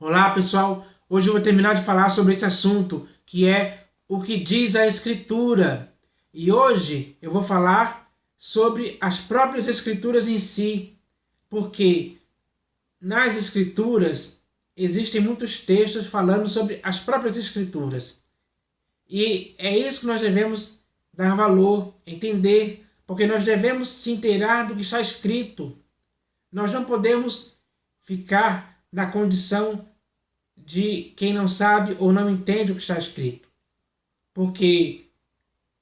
Olá pessoal, hoje eu vou terminar de falar sobre esse assunto, que é o que diz a Escritura. E hoje eu vou falar sobre as próprias Escrituras em si, porque nas Escrituras existem muitos textos falando sobre as próprias Escrituras. E é isso que nós devemos dar valor, entender, porque nós devemos se inteirar do que está escrito. Nós não podemos ficar na condição de quem não sabe ou não entende o que está escrito. Porque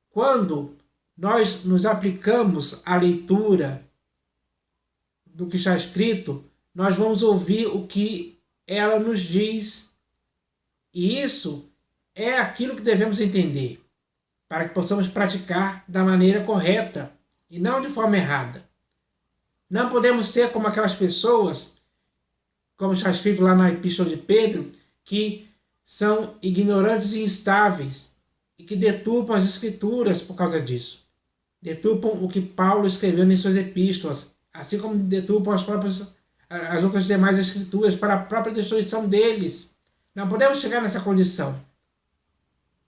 quando nós nos aplicamos à leitura do que está escrito, nós vamos ouvir o que ela nos diz. E isso é aquilo que devemos entender, para que possamos praticar da maneira correta e não de forma errada. Não podemos ser como aquelas pessoas, como está escrito lá na Epístola de Pedro, que são ignorantes e instáveis e que deturpam as Escrituras por causa disso. Deturpam o que Paulo escreveu em suas epístolas, assim como deturpam as outras demais Escrituras para a própria destruição deles. Não podemos chegar nessa condição.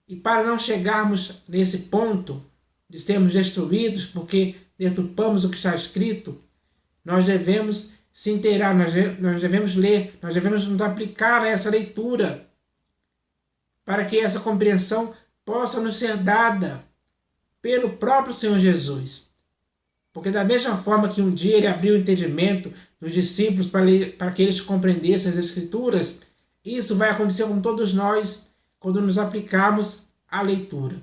E para não chegarmos nesse ponto de sermos destruídos porque deturpamos o que está escrito, nós devemos se inteirar, nós devemos ler, nós devemos nos aplicar a essa leitura para que essa compreensão possa nos ser dada pelo próprio Senhor Jesus. Porque da mesma forma que um dia ele abriu o entendimento dos discípulos para que eles compreendessem as Escrituras, isso vai acontecer com todos nós quando nos aplicarmos à leitura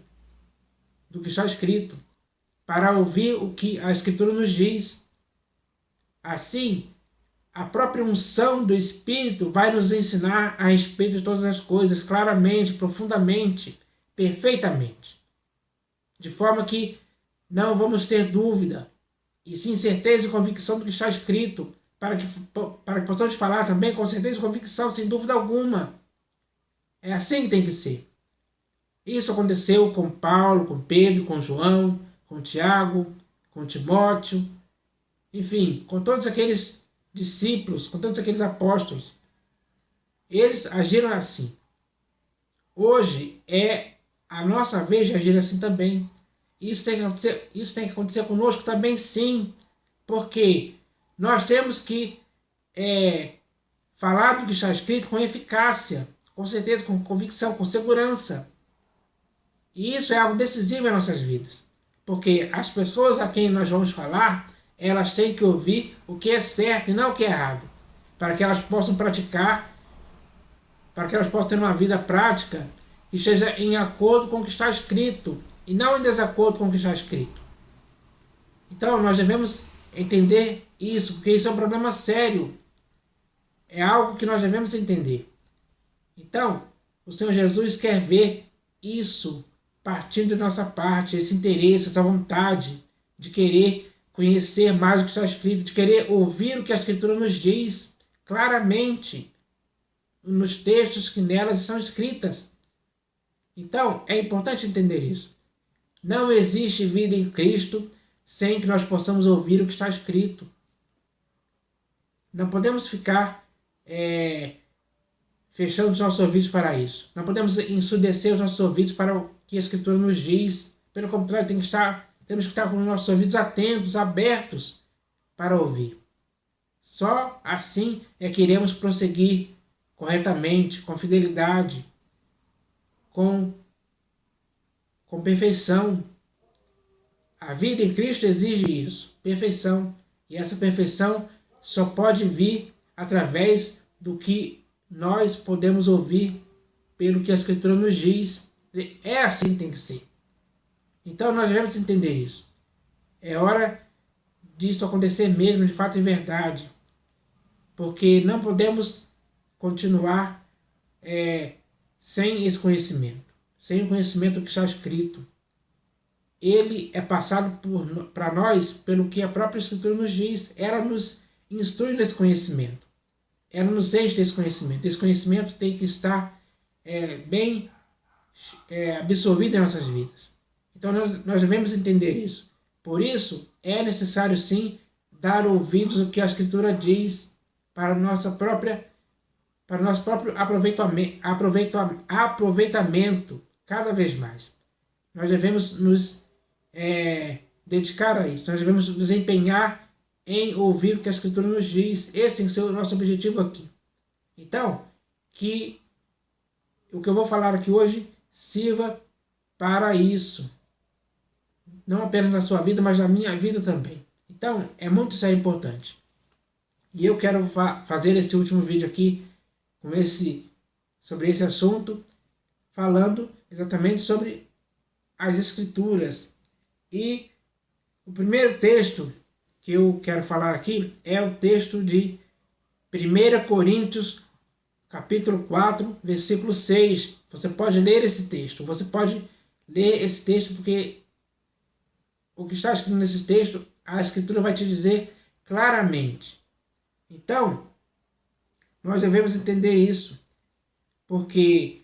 do que está escrito, para ouvir o que a Escritura nos diz. Assim, a própria unção do Espírito vai nos ensinar a respeito de todas as coisas, claramente, profundamente, perfeitamente. De forma que não vamos ter dúvida, e sim certeza e convicção do que está escrito, para que possamos falar também com certeza e convicção, sem dúvida alguma. É assim que tem que ser. Isso aconteceu com Paulo, com Pedro, com João, com Tiago, com Timóteo, enfim, com todos aqueles discípulos, com todos aqueles apóstolos. Eles agiram assim. Hoje é a nossa vez de agir assim também. Isso tem que acontecer conosco também, sim, porque nós temos que falar do que está escrito com eficácia, com certeza, com convicção, com segurança. E isso é algo decisivo em nossas vidas, porque as pessoas a quem nós vamos falar, elas têm que ouvir o que é certo e não o que é errado, para que elas possam praticar, para que elas possam ter uma vida prática que esteja em acordo com o que está escrito e não em desacordo com o que está escrito. Então nós devemos entender isso, porque isso é um problema sério, é algo que nós devemos entender. Então o Senhor Jesus quer ver isso partindo de nossa parte, esse interesse, essa vontade de querer conhecer mais o que está escrito, de querer ouvir o que a Escritura nos diz claramente nos textos que nelas são escritas. Então, é importante entender isso. Não existe vida em Cristo sem que nós possamos ouvir o que está escrito. Não podemos ficar fechando os nossos ouvidos para isso. Não podemos ensurdecer os nossos ouvidos para o que a Escritura nos diz. Pelo contrário, temos que estar com os nossos ouvidos atentos, abertos para ouvir. Só assim é que iremos prosseguir corretamente, com fidelidade, com perfeição. A vida em Cristo exige isso, perfeição. E essa perfeição só pode vir através do que nós podemos ouvir pelo que a Escritura nos diz. É assim que tem que ser. Então nós devemos entender isso. É hora disso acontecer mesmo, de fato e verdade. Porque não podemos continuar sem esse conhecimento. Sem o conhecimento que está escrito. Ele é passado para nós pelo que a própria Escritura nos diz. Ela nos instrui nesse conhecimento. Ela nos enche desse conhecimento. Esse conhecimento tem que estar bem absorvido em nossas vidas. Então nós devemos entender isso. Por isso, é necessário sim dar ouvidos ao que a Escritura diz para a nossa própria para o nosso próprio aproveitamento cada vez mais. Nós devemos nos dedicar a isso, nós devemos nos empenhar em ouvir o que a Escritura nos diz. Esse tem que ser o nosso objetivo aqui. Então, que o que eu vou falar aqui hoje sirva para isso. Não apenas na sua vida, mas na minha vida também. Então, muito isso é importante. E eu quero fazer esse último vídeo aqui sobre esse assunto, falando exatamente sobre as Escrituras. E o primeiro texto que eu quero falar aqui é o texto de 1 Coríntios, capítulo 4, versículo 6. Você pode ler esse texto. Você pode ler esse texto porque o que está escrito nesse texto, a Escritura vai te dizer claramente. Então, nós devemos entender isso, porque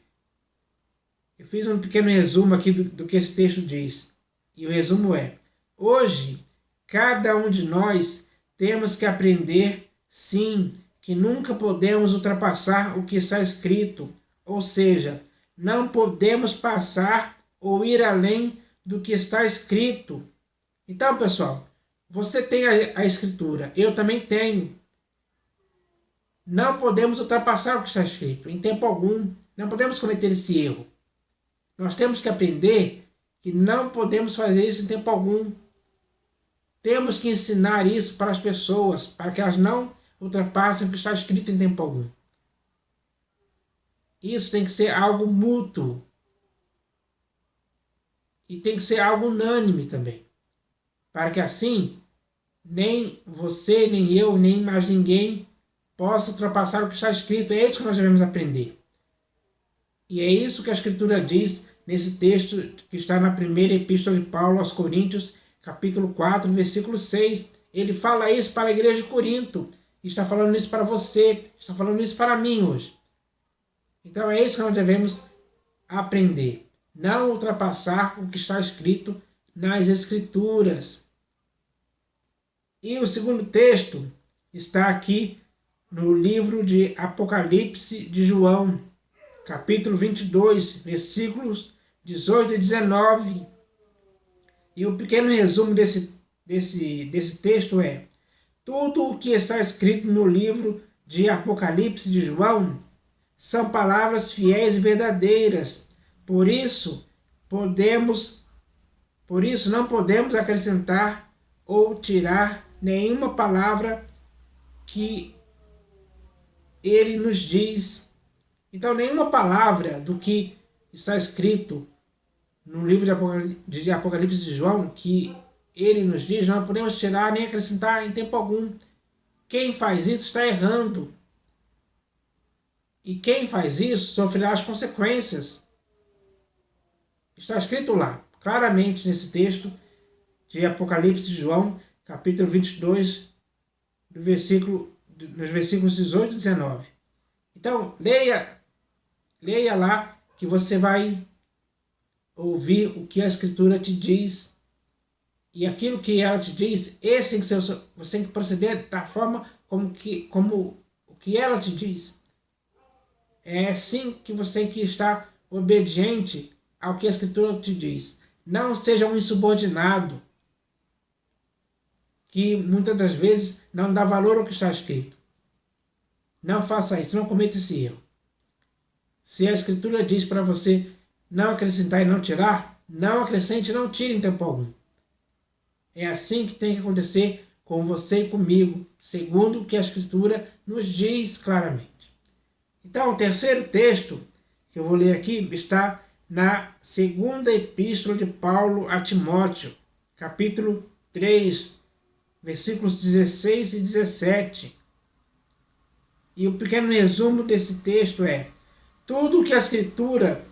eu fiz um pequeno resumo aqui do que esse texto diz. E o resumo é: hoje, cada um de nós temos que aprender, sim, que nunca podemos ultrapassar o que está escrito. Ou seja, não podemos passar ou ir além do que está escrito. Então, pessoal, você tem a Escritura, eu também tenho. Não podemos ultrapassar o que está escrito, em tempo algum. Não podemos cometer esse erro. Nós temos que aprender que não podemos fazer isso em tempo algum. Temos que ensinar isso para as pessoas, para que elas não ultrapassem o que está escrito em tempo algum. Isso tem que ser algo mútuo. E tem que ser algo unânime também. Para que assim, nem você, nem eu, nem mais ninguém possa ultrapassar o que está escrito. É isso que nós devemos aprender. E é isso que a Escritura diz nesse texto que está na primeira epístola de Paulo aos Coríntios, capítulo 4, versículo 6. Ele fala isso para a igreja de Corinto. Está falando isso para você. Está falando isso para mim hoje. Então é isso que nós devemos aprender. Não ultrapassar o que está escrito nas Escrituras. E o segundo texto está aqui no livro de Apocalipse de João, capítulo 22, versículos 18 e 19. E o pequeno resumo desse texto é: tudo o que está escrito no livro de Apocalipse de João são palavras fiéis e verdadeiras. Por isso não podemos acrescentar ou tirar nenhuma palavra que ele nos diz. Então, nenhuma palavra do que está escrito no livro de Apocalipse de João que ele nos diz, não podemos tirar nem acrescentar em tempo algum. Quem faz isso está errando. E quem faz isso sofrerá as consequências. Está escrito lá, claramente nesse texto de Apocalipse de João, capítulo 22, nos versículos 18 e 19. Então, leia lá que você vai ouvir o que a Escritura te diz. E aquilo que ela te diz, você tem que proceder da forma como o que ela te diz. É assim que você tem que estar obediente ao que a Escritura te diz. Não seja um insubordinado que muitas das vezes não dá valor ao que está escrito. Não faça isso, não cometa esse erro. Se a Escritura diz para você não acrescentar e não tirar, não acrescente e não tire em tempo algum. É assim que tem que acontecer com você e comigo, segundo o que a Escritura nos diz claramente. Então, o terceiro texto que eu vou ler aqui está na segunda epístola de Paulo a Timóteo, capítulo 3, versículos 16 e 17. E o pequeno resumo desse texto é: tudo o que a Escritura,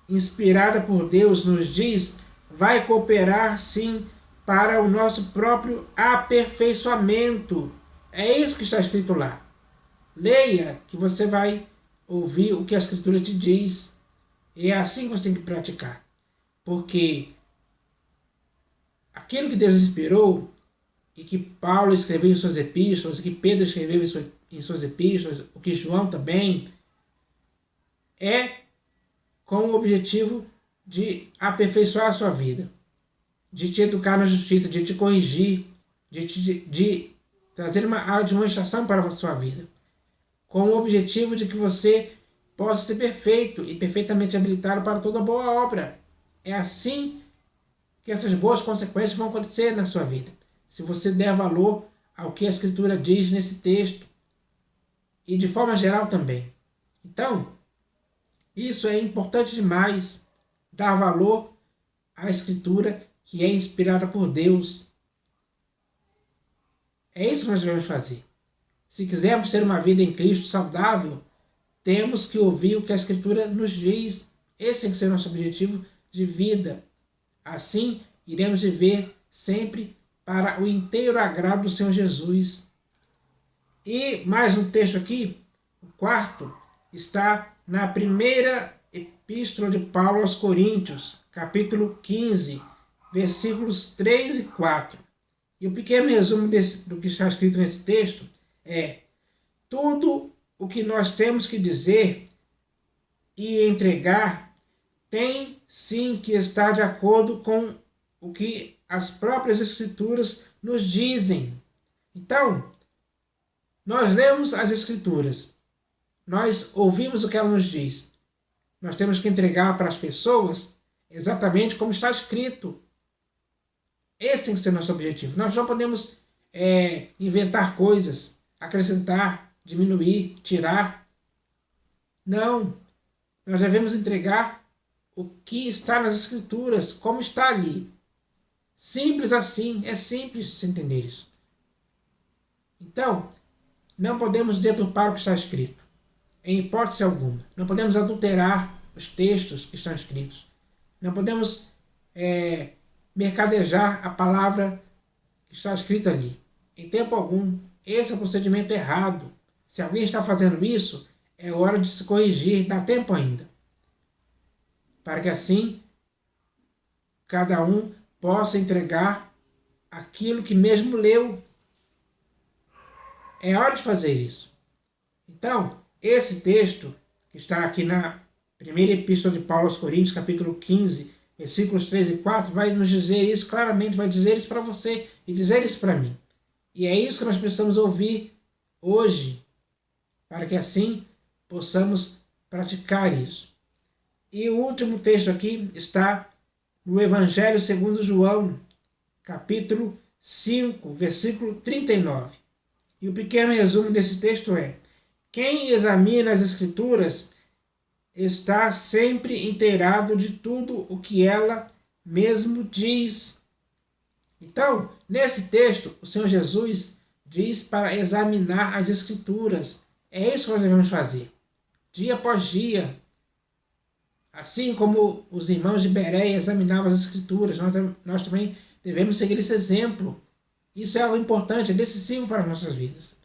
inspirada por Deus, nos diz, vai cooperar, sim, para o nosso próprio aperfeiçoamento. É isso que está escrito lá. Leia, que você vai ouvir o que a Escritura te diz. E é assim que você tem que praticar. Porque aquilo que Deus inspirou, e que Paulo escreveu em suas epístolas, que Pedro escreveu em suas epístolas, o que João também, é com o objetivo de aperfeiçoar a sua vida, de te educar na justiça, de te corrigir, de trazer uma admoestação para a sua vida, com o objetivo de que você possa ser perfeito e perfeitamente habilitado para toda boa obra. É assim que essas boas consequências vão acontecer na sua vida, se você der valor ao que a Escritura diz nesse texto, e de forma geral também. Então, isso é importante demais, dar valor à Escritura que é inspirada por Deus. É isso que nós devemos fazer. Se quisermos ter uma vida em Cristo saudável, temos que ouvir o que a Escritura nos diz. Esse tem que ser o nosso objetivo de vida. Assim, iremos viver sempre para o inteiro agrado do Senhor Jesus. E mais um texto aqui, o quarto, está na primeira epístola de Paulo aos Coríntios, capítulo 15, versículos 3 e 4. E o pequeno resumo do que está escrito nesse texto é: tudo o que nós temos que dizer e entregar tem sim que estar de acordo com o que as próprias Escrituras nos dizem. Então, nós lemos as Escrituras, nós ouvimos o que ela nos diz. Nós temos que entregar para as pessoas exatamente como está escrito. Esse tem que ser o nosso objetivo. Nós não podemos inventar coisas, acrescentar, diminuir, tirar. Não. Nós devemos entregar o que está nas Escrituras, como está ali. Simples assim. É simples de entender isso. Então, não podemos deturpar o que está escrito, em hipótese alguma. Não podemos adulterar os textos que estão escritos. Não podemos mercadejar a palavra que está escrita ali. Em tempo algum. Esse é o procedimento errado. Se alguém está fazendo isso, é hora de se corrigir, dá tempo ainda. Para que assim, cada um possa entregar aquilo que mesmo leu. É hora de fazer isso. Então, esse texto, que está aqui na primeira epístola de Paulo aos Coríntios, capítulo 15, versículos 3 e 4, vai nos dizer isso claramente, vai dizer isso para você e dizer isso para mim. E é isso que nós precisamos ouvir hoje, para que assim possamos praticar isso. E o último texto aqui está no Evangelho segundo João, capítulo 5, versículo 39. E o pequeno resumo desse texto é: quem examina as Escrituras está sempre inteirado de tudo o que ela mesmo diz. Então, nesse texto, o Senhor Jesus diz para examinar as Escrituras. É isso que nós devemos fazer, dia após dia. Assim como os irmãos de Bereia examinavam as Escrituras, nós também devemos seguir esse exemplo. Isso é algo importante, é decisivo para as nossas vidas.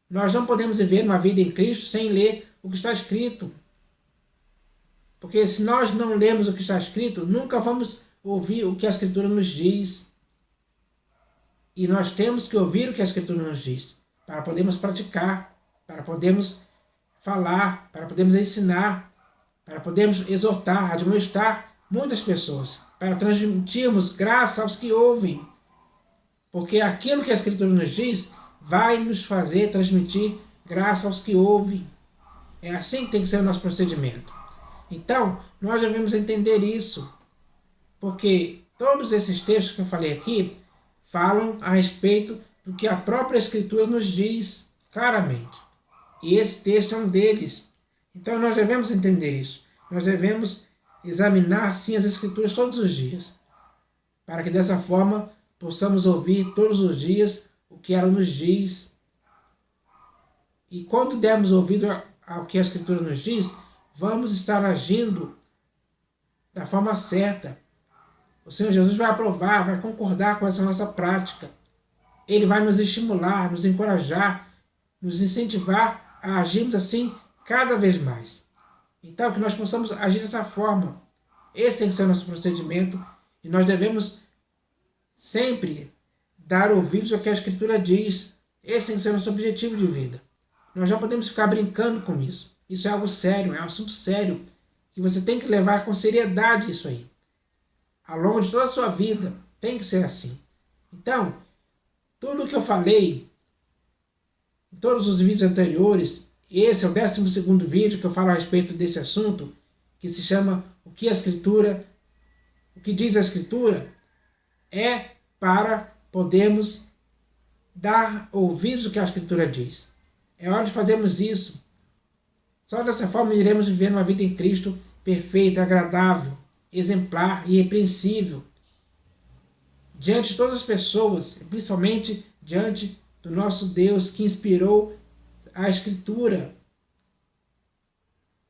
Nós não podemos viver uma vida em Cristo sem ler o que está escrito. Porque se nós não lermos o que está escrito, nunca vamos ouvir o que a Escritura nos diz. E nós temos que ouvir o que a Escritura nos diz, para podermos praticar, para podermos falar, para podermos ensinar, para podermos exortar, admoestar muitas pessoas, para transmitirmos graça aos que ouvem. Porque aquilo que a Escritura nos diz vai nos fazer transmitir graça aos que ouvem. É assim que tem que ser o nosso procedimento. Então, nós devemos entender isso, porque todos esses textos que eu falei aqui falam a respeito do que a própria Escritura nos diz claramente. E esse texto é um deles. Então, nós devemos entender isso. Nós devemos examinar, sim, as Escrituras todos os dias, para que dessa forma possamos ouvir todos os dias o que ela nos diz. E quando dermos ouvido ao que a Escritura nos diz, vamos estar agindo da forma certa. O Senhor Jesus vai aprovar, vai concordar com essa nossa prática. Ele vai nos estimular, nos encorajar, nos incentivar a agirmos assim cada vez mais. Então, que nós possamos agir dessa forma. Esse tem que ser o nosso procedimento e nós devemos sempre dar ouvidos ao que a Escritura diz. Esse tem que ser o nosso objetivo de vida. Nós não podemos ficar brincando com isso. Isso é algo sério, é um assunto sério, que você tem que levar com seriedade isso aí. Ao longo de toda a sua vida, tem que ser assim. Então, tudo o que eu falei em todos os vídeos anteriores, esse é o 12º vídeo que eu falo a respeito desse assunto, que se chama O que diz a Escritura, é para podermos dar ouvidos ao que a Escritura diz. É hora de fazermos isso. Só dessa forma iremos viver uma vida em Cristo perfeita, agradável, exemplar e irrepreensível diante de todas as pessoas, principalmente diante do nosso Deus que inspirou a Escritura.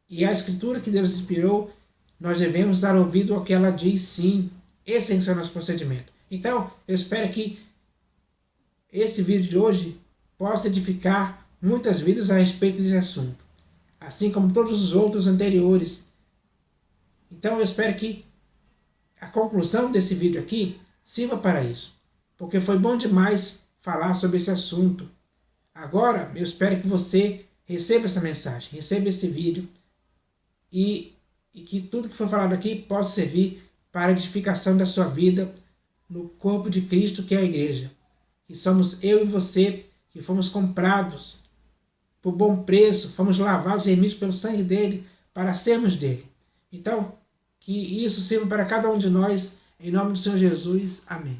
E a Escritura que Deus inspirou, nós devemos dar ouvido ao que ela diz, sim. Esse tem que ser o nosso procedimento. Então, eu espero que este vídeo de hoje possa edificar muitas vidas a respeito desse assunto, assim como todos os outros anteriores. Então, eu espero que a conclusão desse vídeo aqui sirva para isso, porque foi bom demais falar sobre esse assunto. Agora, eu espero que você receba essa mensagem, receba esse vídeo e que tudo que foi falado aqui possa servir para a edificação da sua vida no corpo de Cristo, que é a igreja. Que somos eu e você, que fomos comprados por bom preço, fomos lavados e remidos pelo sangue dele, para sermos dele. Então, que isso sirva para cada um de nós, em nome do Senhor Jesus. Amém.